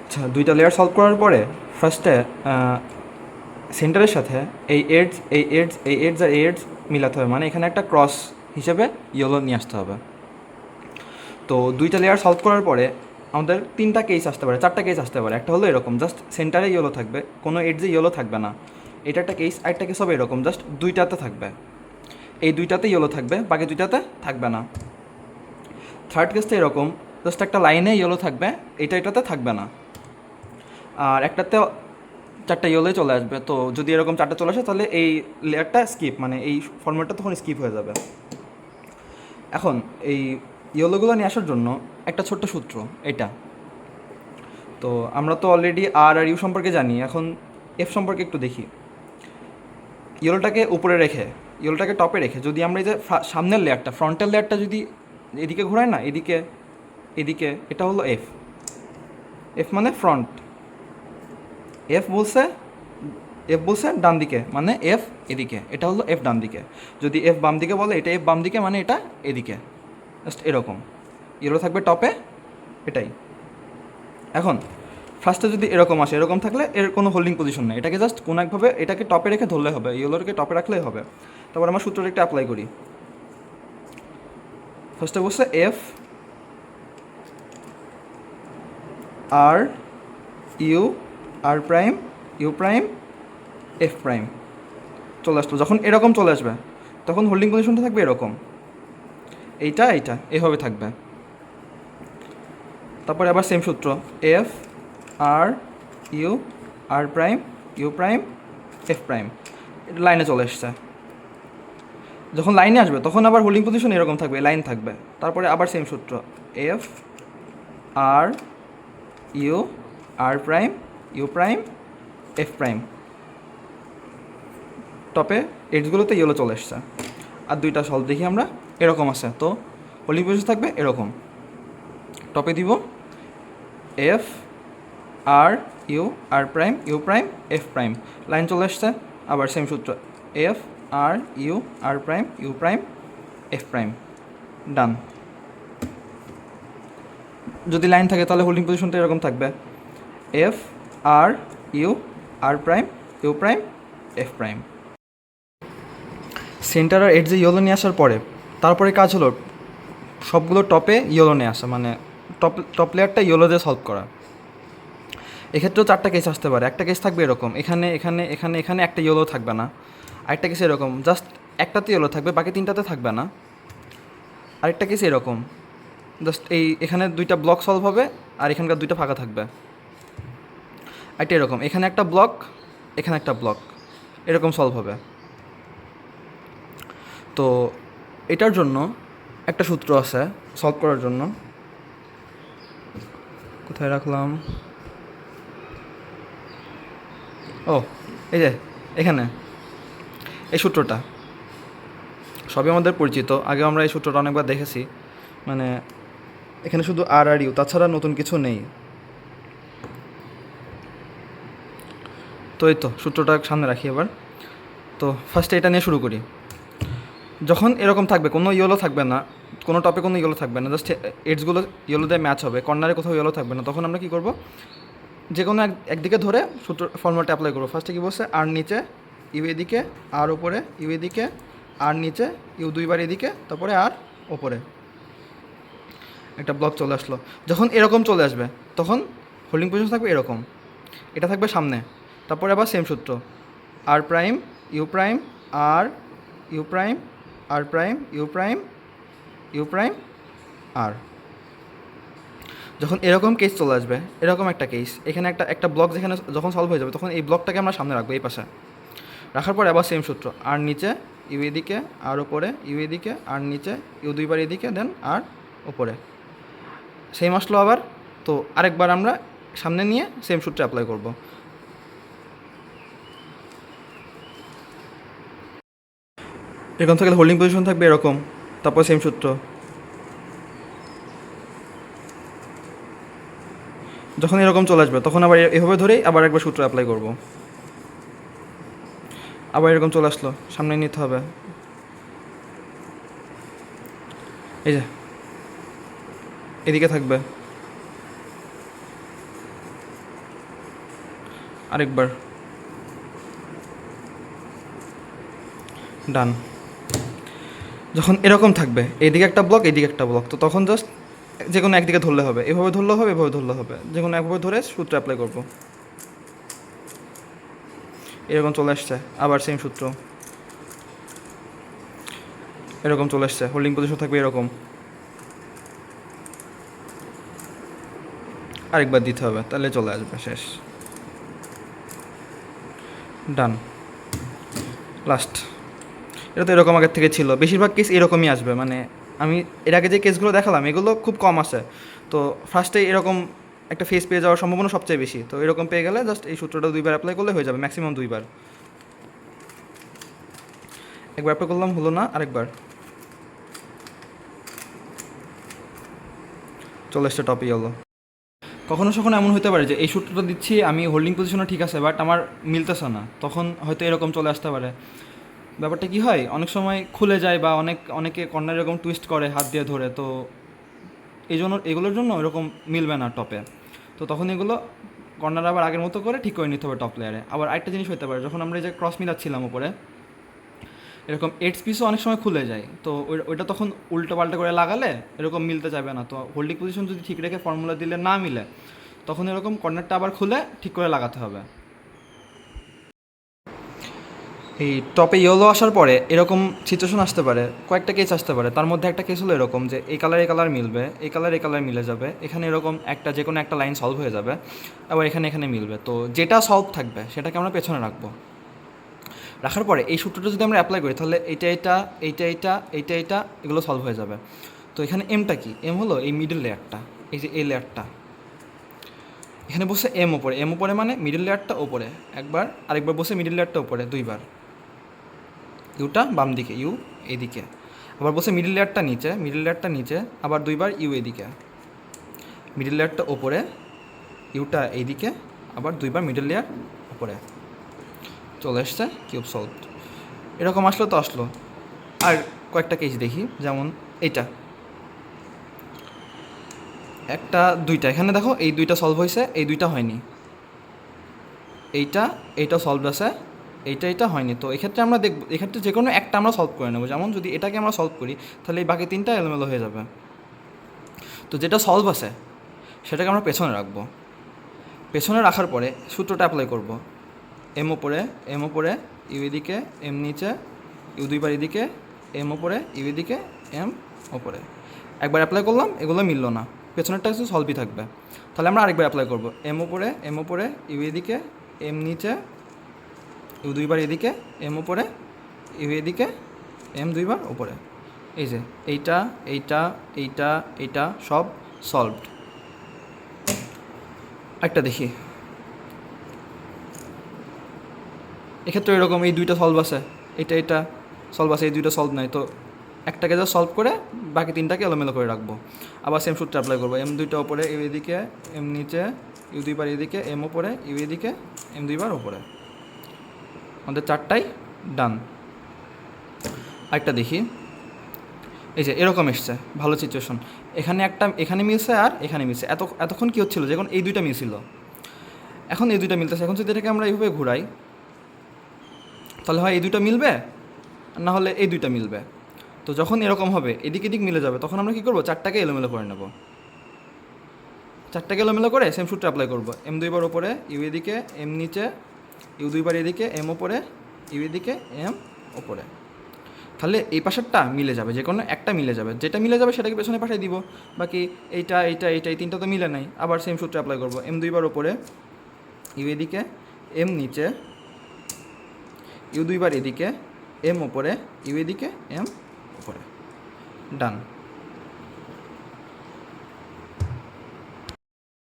আচ্ছা, দুইটা layer solve করার পরে ফার্স্টে সেন্টারের সাথে এই এডস আর এই এডস মিলাতে হবে, মানে এখানে একটা ক্রস হিসেবে ইয়েলো নিয়ে আসতে হবে। তো দুইটা লেয়ার সলভ করার পরে আমাদের তিনটা কেস আসতে পারে, চারটা কেস আসতে পারে। একটা হলো এরকম, জাস্ট সেন্টারে ইয়েলো থাকবে, কোনো এডসে ইয়েলো থাকবে না, এটা একটা কেস। আরেকটা কেস হবে এরকম, জাস্ট দুইটাতে থাকবে, এই দুইটাতে ইয়েলো থাকবে, বাকি দুইটাতে থাকবে না। থার্ড কেসটা এরকম, জাস্ট একটা লাইনে ইয়েলো থাকবে, এটাতে থাকবে না। আর একটাতে চারটা ইয়েলোই চলে আসবে। তো যদি এরকম চারটা চলে আসে তাহলে এই লেয়ারটা স্কিপ, মানে এই ফর্মেটটা তখন স্কিপ হয়ে যাবে। এখন এই ইয়েলোগুলো নিয়ে আসার জন্য একটা ছোট্ট সূত্র এটা। তো আমরা তো অলরেডি আর ইউ সম্পর্কে জানি, এখন এফ সম্পর্কে একটু দেখি। ইয়েলোটাকে উপরে রেখে, ইয়েলোটাকে টপে রেখে যদি আমরা এই যে সামনের লেয়ারটা, ফ্রন্টের লেয়ারটা যদি এদিকে ঘোরায় না, এদিকে এদিকে, এটা হলো এফ। এফ মানে ফ্রন্ট, এফ বলছে ডান দিকে, মানে এফ এদিকে, এটা হলো এফ ডান দিকে। যদি এফ বাম দিকে বলে, এটা এফ বাম দিকে, মানে এটা এদিকে। জাস্ট এরকম ইয়েলো থাকবে টপে, এটাই। এখন ফার্স্টে যদি এরকম আসে, এরকম থাকলে এর কোনো হোল্ডিং পজিশন নেই, এটাকে জাস্ট কোনো একভাবে এটাকে টপে রেখে ধরলে হবে, ইয়েলোকে টপে রাখলেই হবে। তারপর আমার সূত্রটা একটা অ্যাপ্লাই করি। ফার্স্টে বলছে F R U, R prime, U prime, F prime চলে আসলো। যখন এরকম চলে আসবে তখন হোল্ডিং পজিশনটা থাকবে এরকম, এইটা এভাবে থাকবে। তারপরে আবার সেম সূত্র, F R U, R prime, U prime, F prime, লাইনে চলে এসছে। যখন লাইনে আসবে তখন আবার হোল্ডিং পজিশন এরকম থাকবে, লাইন থাকবে। তারপরে আবার সেম সূত্র, F R U, R prime, U prime, F prime, টপে এডসগুলোতে ইয়েলো চলে এসছে। আর দুইটা সলভ দেখি আমরা, এরকম আছে। তো হোল্ডিং পজিশন থাকবে এরকম, টপে দিব F R U, R prime, U prime, F prime, line চলে আসছে। আবার সেম সূত্র, F R U, R prime, U prime, F prime, ডান। যদি লাইন থাকে তাহলে হোল্ডিং পজিশনটা এরকম থাকবে, F R U, R prime, U prime, F prime. Centre আর এডজে ইয়েলো নিয়ে আসার পরে তারপরে কাজ হলো সবগুলো টপে ইয়েলো নিয়ে আসা, মানে টপ লেয়ারটা ইয়েলো দিয়ে সলভ করা। এক্ষেত্রেও চারটা কেস আসতে পারে। একটা কেস থাকবে এরকম, এখানে এখানে এখানে এখানে একটা ইয়েলো থাকবে না। আরেকটা কেস এরকম, জাস্ট একটাতে ইয়েলো থাকবে, বাকি তিনটাতে থাকবে না। আরেকটা কেস এরকম, জাস্ট এখানে দুইটা ব্লক সলভ হবে আর এখানকার দুইটা ফাঁকা থাকবে। একটা এরকম, এখানে একটা ব্লক, এখানে একটা ব্লক, এরকম সলভ হবে। তো এটার জন্য একটা সূত্র আছে সলভ করার জন্য, কোথায় রাখলাম, ও এই যে এখানে, এই সূত্রটা সবই আমাদের পরিচিত, আগে আমরা এই সূত্রটা অনেকবার দেখেছি। মানে এখানে শুধু আর ইউ, তাছাড়া নতুন কিছু নেই। তো এই তো সূত্রটা সামনে রাখি এবার। তো ফার্স্টে এটা নিয়ে শুরু করি। যখন এরকম থাকবে, কোনো ইয়েলো থাকবে না, কোনো টপে কোনো ইয়েলো থাকবে না, জাস্ট এডসগুলো ইয়েলো দিয়ে ম্যাচ হবে, কর্নারে কোথাও ইয়েলো থাকবে না, তখন আমরা কী করবো, যে কোনো একদিকে ধরে সূত্র ফর্মুলাটা অ্যাপ্লাই করবো। ফার্স্টে কী বলছে, আর নিচে, ইউ এদিকে, আর ওপরে, ইউ এদিকে, আর নিচে, ইউ দুইবার এদিকে, তারপরে আর ওপরে, একটা ব্লক চলে আসলো। যখন এরকম চলে আসবে তখন হোল্ডিং পজিশন থাকবে এরকম, এটা থাকবে সামনে। তারপরে আবার সেম সূত্র, R prime, U prime, R U prime, R prime, U prime, U prime, R. যখন এরকম কেস চলে আসবে, এরকম একটা কেস, এখানে একটা ব্লক যেখানে যখন সলভ হয়ে যাবে তখন এই ব্লকটাকে আমরা সামনে রাখবো, এই পাশে রাখার পরে আবার সেম সূত্র, আর নিচে, ইউ এদিকে, আর ওপরে, ইউ এদিকে, আর নিচে, ইউ দুইবার এদিকে, দেন আর ওপরে, সেম আসলো আবার। তো আরেকবার আমরা সামনে নিয়ে সেম সূত্র অ্যাপ্লাই করব। এরকম থাকলে হোল্ডিং পজিশন থাকবে এরকম, তারপর সেম সূত্র। যখন এরকম চলে আসবে তখন আবার এভাবে ধরেই আবার একবার সূত্র অ্যাপ্লাই করব। আবার এরকম চলে আসলো, সামনে নিতে হবে, এই যে এদিকে থাকবে, আরেকবার, ডান। যখন এরকম থাকবে এইদিকে একটা ব্লক এইদিকে একটা ব্লক, তো তখন জাস্ট যে কোনো একদিকে ধরলে হবে, এভাবে ধরলে হবে, এভাবে ধরলে হবে, যে কোনো একভাবে ধরে সূত্র অ্যাপ্লাই করবো। এরকম চলে আসছে, আবার সেম সূত্র এরকম চলে আসছে, হোল্ডিং পজিশন থাকবে এরকম, আরেকবার দিতে হবে, তাহলে চলে আসবে, শেষ, ডান। লাস্ট, এটা তো এরকম আগের থেকে ছিল, বেশিরভাগ কেস এরকমই আসবে, মানে আমি এর আগে যে কেসগুলো দেখালাম এগুলো খুব কম আসে, তো ফার্স্টে এরকম একটা ফেস পেয়ে যাওয়ার সম্ভাবনা সবচেয়ে বেশি, তো এরকম পেয়ে গেলে জাস্ট এই সূত্রটা 2বার অ্যাপ্লাই করলে হয়ে যাবে, ম্যাক্সিমাম 2বার। একবার অ্যাপ্লাই করলাম, হলো না, আরেকবার, চলে এসছে টপই হলো। কখনো কখনো এমন হতে পারে যে এই সূত্রটা দিচ্ছি আমি, হোল্ডিং পজিশনও ঠিক আছে, বাট আমার মিলতেছে না, তখন হয়তো এরকম চলে আসতে পারে। ব্যাপারটা কি হয়, অনেক সময় খুলে যায় বা অনেকে কর্নার এরকম টুইস্ট করে হাত দিয়ে ধরে, তো এই জন্য এগুলোর জন্য এরকম মিলবে না টপে, তো তখন এগুলো কর্নার আবার আগের মতো করে ঠিক করে নিতে হবে টপ লেয়ারে। আবার আরেকটা জিনিস হতে পারে, যখন আমরা এই যে ক্রস মিলাচ্ছিলাম উপরে, এরকম এডস পিসও অনেক সময় খুলে যায়, তো ওইটা তখন উল্টো পাল্টা করে লাগালে এরকম মিলতে যাবে না, তো হোল্ডিং পজিশন যদি ঠিক রেখে ফর্মুলা দিলে না মিলে, তখন এরকম কর্নারটা আবার খুলে ঠিক করে লাগাতে হবে। এই টপে ইয়েলো আসার পরে এরকম সিচুয়েশন আসতে পারে, কয়েকটা কেস আসতে পারে, তার মধ্যে একটা কেস হলো এরকম যে এই কালার মিলবে, এই কালার মিলে যাবে, এখানে এরকম একটা যে কোনো একটা লাইন সলভ হয়ে যাবে, আবার এখানে মিলবে, তো যেটা সলভ থাকবে সেটাকে আমরা পেছনে রাখবো। রাখার পরে এই সূত্রটা যদি আমরা অ্যাপ্লাই করি, তাহলে এইটা এগুলো সলভ হয়ে যাবে। তো এখানে এমটা কি, এম হলো এই মিডল লেয়ারটা, এই যে এই লেয়ারটা, এখানে বসে এম ওপরে মানে মিডল লেয়ারটা ওপরে একবার, আরেকবার বসে মিডল লেয়ারটা ওপরে 2বার, ইউটা বাম দিকে, ইউ এইদিকে, আবার বসে মিডল লেয়ারটা নিচে আবার 2বার, ইউ এদিকে, মিডল লেয়ারটা ওপরে, ইউটা এইদিকে, আবার 2বার মিডল লেয়ার ওপরে, চলে এসছে, কিউব সলভ। এরকম আসলো তো আসলো। আর কয়েকটা কেস দেখি, যেমন এইটা একটা, দুইটা, এখানে দেখো এই দুইটা সলভ হয়েছে, এই দুইটা হয়নি, এইটা সলভ আছে, এইটা হয়নি, তো এক্ষেত্রে আমরা দেখব, এক্ষেত্রে যে কোনো একটা আমরা সলভ করে নেবো, যেমন যদি এটাকে আমরা সলভ করি তাহলে এই বাকি 3টা এলোমেলো হয়ে যাবে, তো যেটা সলভ আছে সেটাকে আমরা পেছনে রাখবো। পেছনে রাখার পরে সূত্রটা অ্যাপ্লাই করব, এম ওপরে ইউ এদিকে, এম নিচে, ইউ 2বার এদিকে, এম ওপরে, ইউ এদিকে, এম ওপরে, একবার অ্যাপ্লাই করলাম, এগুলো মিললো না, পেছনেরটা কিছু সলভই থাকবে, তাহলে আমরা আরেকবার অ্যাপ্লাই করবো, এম ওপরে, ইউ এদিকে, এম নিচে, ইউ 2বার এদিকে, এম ওপরে, ইউ এদিকে, এম 2বার ওপরে, এই যে এইটা সব সলভড। একটা দেখি, এক্ষেত্রে এরকম এই দুইটা সলভ আছে, এটা সলভ আছে, এই দুইটা সলভ নাই, তো একটাকে যা সলভ করে বাকি 3টাকে এলোমেলো করে রাখবো। আবার সেম সূত্র অ্যাপ্লাই করবো, এম 2টা ওপরে, ইউ এদিকে, এম নিচে, ইউ 2বার এদিকে, এম ওপরে, ইউ এদিকে, এম 2বার ওপরে, আমাদের 4টাই ডান। আরেকটা দেখি, এই যে এরকম এসছে, ভালো সিচুয়েশন, এখানে মিলছে আর এখানে মিলছে, এতক্ষণ কী হচ্ছিলো, যখন এই দুইটা মিলছিল, এখন এই দুইটা মিলতেছে, এখন যদি এটাকে আমরা এইভাবে ঘুরাই তাহলে হয় এই দুইটা মিলবে, না হলে এই দুইটা মিলবে, তো যখন এরকম হবে এদিক মিলে যাবে, তখন আমরা কী করবো, 4টাকে এলোমেলো করে নেব, 4টাকে এলোমেলো করে সেম সূত্র অ্যাপ্লাই করবো, এম 2বার ওপরে, ইউ এদিকে, এম নিচে, ইউ 2বার এদিকে, এম ওপরে, ইউ এদিকে, এম ওপরে, তাহলে এই পাশেরটা মিলে যাবে, যে কোনো একটা মিলে যাবে, যেটা মিলে যাবে সেটাকে পেছনে পাঠিয়ে দিব, বাকি এইটা এই 3টা তো মিলে নাই, আবার সেম সূত্র অ্যাপ্লাই করবো, এম 2বার ওপরে, ইউ এদিকে, এম নিচে, ইউ 2বার এদিকে, এম ওপরে, ইউ এদিকে, এম ওপরে, ডান।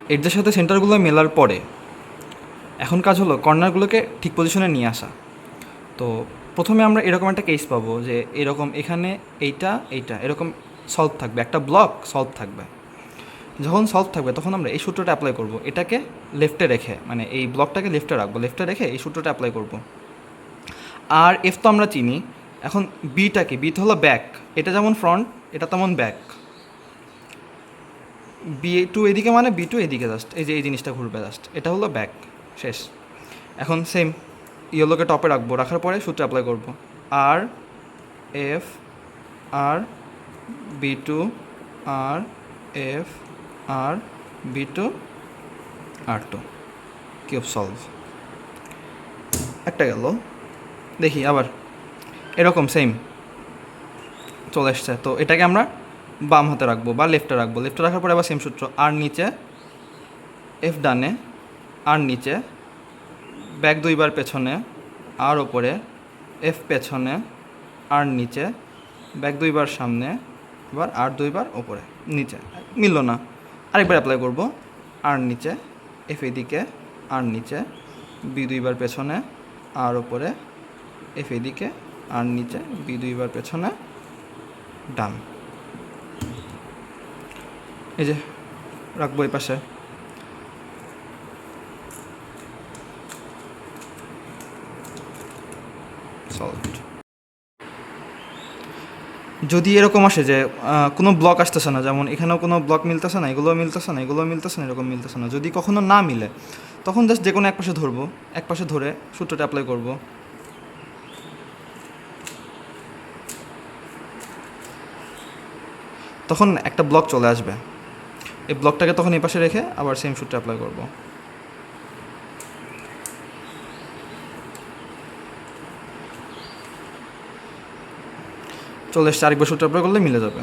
এডজের সাথে সেন্টারগুলো মেলার পরে এখন কাজ হলো কর্নারগুলোকে ঠিক পজিশনে নিয়ে আসা। তো প্রথমে আমরা এরকম একটা কেস পাবো যে এরকম এখানে এইটা এরকম সলভ থাকবে, একটা ব্লক সলভ থাকবে, যখন সলভ থাকবে তখন আমরা এই সূত্রটা অ্যাপ্লাই করব, এটাকে লেফটে রেখে, মানে এই ব্লকটাকে লেফটে রাখবো, লেফটে রেখে এই সূত্রটা অ্যাপ্লাই করব। আর এফ তো আমরা চিনি, এখন বিটাকে, বি তো হলো ব্যাক, এটা যেমন ফ্রন্ট এটা তেমন ব্যাক, বি টু এদিকে মানে বি টু এদিকে জাস্ট, এই যে এই জিনিসটা ঘুরবে জাস্ট, এটা হলো ব্যাক, শেষ। এখন সেম ইয়েলোকে টপে রাখবো, রাখার পরে সূত্র অ্যাপ্লাই করবো, আর এফ আর B2 আর F R B2 R2 cube solve. একটা গেল, দেখি আবার এরকম সেম চলে এসছে। তো এটাকে আমরা বাম হাতে রাখবো বা লেফটে রাখবো। লেফটে রাখার পরে আবার সেম সূত্র, আর নিচে এফ ডানে, আর নিচে ব্যাক 2 বার পেছনে, আর ওপরে এফ পেছনে, আর নিচে ব্যাক 2 বার সামনে, এবার আর 2 বার ওপরে নিচে। মিলল না, আরেকবার অ্যাপ্লাই করব, আর নিচে এফ এদিকে, আর নিচে B 2 বার পেছনে, আর ওপরে এফ এদিকে, আর নিচে B 2 বার পেছনে, ডান। এই যে রাখবো এই পাশে। সলভড। যদি এরকম আসে যে কোনো ব্লক আসতেছে না, যেমন এখানেও কোনো ব্লক মিলতেছে না, এগুলোও মিলতেছে না, এগুলোও মিলতেছে না, এরকম মিলতেছে না, যদি কখনো না মিলে তখন জাস্ট যে কোনো এক পাশে ধরবো, এক পাশে ধরে সূত্রটা অ্যাপ্লাই করব। তখন একটা ব্লক চলে আসবে, এই ব্লকটাকে তখন এই পাশে রেখে আবার সেম সূত্র অ্যাপ্লাই করব। চলে এসছে, আরেকবার সূত্র অ্যাপ্লাই করলে মিলে যাবে।